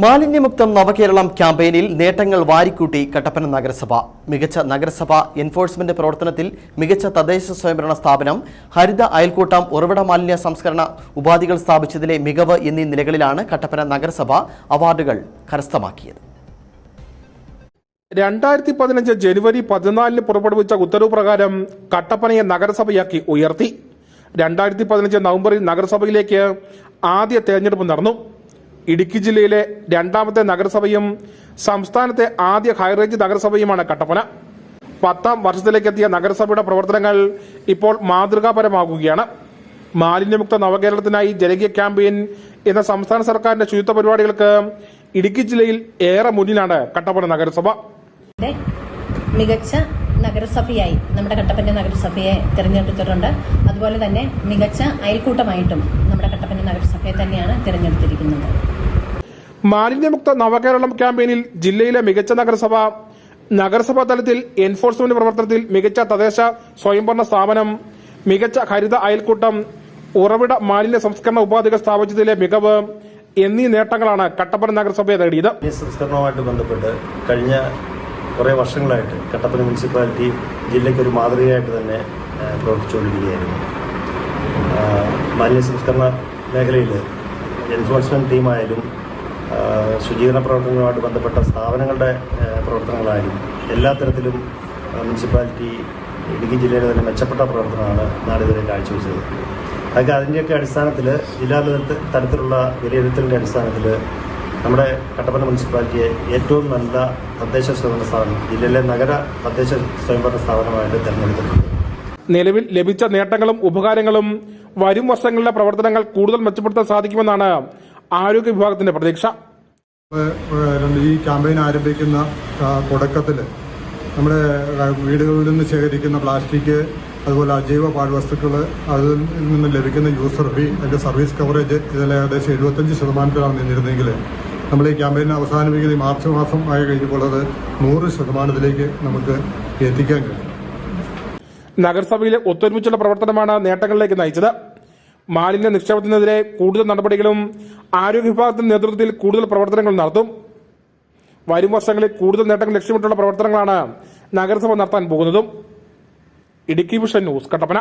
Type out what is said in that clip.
മാലിന്യമുക്തം നവകേരളം ക്യാമ്പയിനിൽ നേട്ടങ്ങൾ വാരിക്കൂട്ടി കട്ടപ്പന നഗരസഭ. മികച്ച നഗരസഭ എൻഫോഴ്സ്മെന്റ് പ്രവർത്തനത്തിൽ മികച്ച തദ്ദേശ സ്വയംഭരണ സ്ഥാപനം, ഹരിത അയൽക്കൂട്ടം, ഉറവിട മാലിന്യ സംസ്കരണ ഉപാധികൾ സ്ഥാപിച്ചതിലെ മികവ് എന്നീ നിലകളിലാണ് കട്ടപ്പന നഗരസഭ അവാർഡുകൾ കരസ്ഥമാക്കിയത്. 2015 ജനുവരി 14 പുറപ്പെടുവിച്ച ഉത്തരവ് പ്രകാരം കട്ടപ്പനയെ നഗരസഭയാക്കി ഉയർത്തി. 2015 നവംബറിൽ നഗരസഭയിലേക്ക് ആദ്യ തെരഞ്ഞെടുപ്പ് നടന്നു. ഇടുക്കി ജില്ലയിലെ രണ്ടാമത്തെ നഗരസഭയും സംസ്ഥാനത്തെ ആദ്യ ഹൈറേഞ്ച് നഗരസഭയുമാണ് കട്ടപ്പന. 10ാം വർഷത്തിലേക്കെത്തിയ നഗരസഭയുടെ പ്രവർത്തനങ്ങൾ ഇപ്പോൾ മാതൃകാപരമാകുകയാണ്. മാലിന്യമുക്ത നവകേരളത്തിനായി ജനകീയ ക്യാമ്പയിൻ എന്ന സംസ്ഥാന സർക്കാരിന്റെ ശുചിത്വ പരിപാടികൾക്ക് ഇടുക്കി ജില്ലയിൽ ഏറെ മുന്നിലാണ് കട്ടപ്പന നഗരസഭ. മികച്ച നഗരസഭയായി നമ്മുടെ കട്ടപ്പന നഗരസഭയെ തിരഞ്ഞെടുത്തിട്ടുണ്ട്. അതുപോലെ തന്നെ മികച്ച അയൽക്കൂട്ടമായിട്ടും നമ്മുടെ കട്ടപ്പന നഗരസഭയെ തന്നെയാണ് തിരഞ്ഞെടുത്തിരിക്കുന്നത്. മാലിന്യമുക്ത നവകേരളം ക്യാമ്പയിനിൽ ജില്ലയിലെ മികച്ച നഗരസഭ, നഗരസഭാ തലത്തിൽ എൻഫോഴ്സ്മെന്റ് പ്രവർത്തനത്തിൽ മികച്ച തദ്ദേശ സ്വയംഭരണ സ്ഥാപനം, മികച്ച ഹരിത അയൽക്കൂട്ടം, ഉറവിട മാലിന്യ സംസ്കരണ ഉപാധികൾ സ്ഥാപിച്ചതിലെ മികവ് എന്നീ നേട്ടങ്ങളാണ് കട്ടപ്പന നഗരസഭയെ നേടിയത്. സംസ്കരണവുമായിട്ട് ബന്ധപ്പെട്ട് കഴിഞ്ഞ കുറേ വർഷങ്ങളായിട്ട് കട്ടപ്പന മുനിസിപ്പാലിറ്റി ജില്ലയ്ക്ക് ഒരു മാതൃകയായിട്ട് തന്നെ പ്രവർത്തിച്ചുകൊണ്ടിരിക്കുകയായിരുന്നു. മാലിന്യ സംസ്കരണ മേഖലയിൽ എൻഫോഴ്സ്മെന്റ് ടീമായാലും ശുചീകരണ പ്രവർത്തനങ്ങളുമായിട്ട് ബന്ധപ്പെട്ട സ്ഥാപനങ്ങളുടെ പ്രവർത്തനങ്ങളായാലും എല്ലാ തരത്തിലും മുനിസിപ്പാലിറ്റി ഇടുക്കി ജില്ലയിലെ തന്നെ മെച്ചപ്പെട്ട പ്രവർത്തനമാണ് നാളിതുവരെ കാഴ്ചവെച്ചത്. അതൊക്കെ അതിൻ്റെയൊക്കെ അടിസ്ഥാനത്തിൽ ജില്ലാ തലത്തിലുള്ള വിലയിരുത്തലിൻ്റെ അടിസ്ഥാനത്തിൽ നമ്മുടെ കട്ടപ്പന മുനിസിപ്പാലിറ്റിയെ ഏറ്റവും നല്ല തദ്ദേശ സ്വയംഭരണ സ്ഥാപനം, ജില്ലയിലെ നഗര തദ്ദേശ സ്വയംഭരണ സ്ഥാപനമായിട്ട് തിരഞ്ഞെടുത്തിട്ടുണ്ട്. നിലവിൽ ലഭിച്ച നേട്ടങ്ങളും ഉപകാരങ്ങളും വരും വർഷങ്ങളിലെ പ്രവർത്തനങ്ങൾ കൂടുതൽ മെച്ചപ്പെടുത്താൻ സാധിക്കുമെന്നാണ് ആരോഗ്യ വിഭാഗത്തിന്റെ പ്രതീക്ഷ. ഈ ക്യാമ്പയിൻ ആരംഭിക്കുന്ന തുടക്കത്തിൽ നമ്മുടെ വീടുകളിൽ നിന്ന് ശേഖരിക്കുന്ന പ്ലാസ്റ്റിക്, അതുപോലെ അജൈവ പാഴ്വസ്തുക്കൾ, അതിൽ നിന്ന് ലഭിക്കുന്ന യൂസർ ഫീ, അതിൻ്റെ സർവീസ് കവറേജ് ഇതിൽ ഏകദേശം 75% നിന്നിരുന്നെങ്കിൽ നമ്മൾ ഈ ക്യാമ്പയിൻ അവസാനിപ്പിക്കുന്ന മാർച്ച് മാസം ആയി കഴിഞ്ഞപ്പോൾ അത് 100% നമുക്ക് എത്തിക്കാൻ കഴിയും. നഗരസഭയിലെ ഒത്തൊരുമിച്ചുള്ള പ്രവർത്തനമാണ് നേട്ടങ്ങളിലേക്ക് നയിച്ചത്. മാലിന്യ നിക്ഷേപത്തിനെതിരെ കൂടുതൽ നടപടികളും ആരോഗ്യ വിഭാഗത്തിന്റെ നേതൃത്വത്തിൽ കൂടുതൽ പ്രവർത്തനങ്ങൾ നടത്തും. വരും വർഷങ്ങളിൽ കൂടുതൽ നേട്ടങ്ങൾ ലക്ഷ്യമിട്ടുള്ള പ്രവർത്തനങ്ങളാണ് നഗരസഭ നടത്താൻ പോകുന്നതും. Idukki vision news, Kattappana.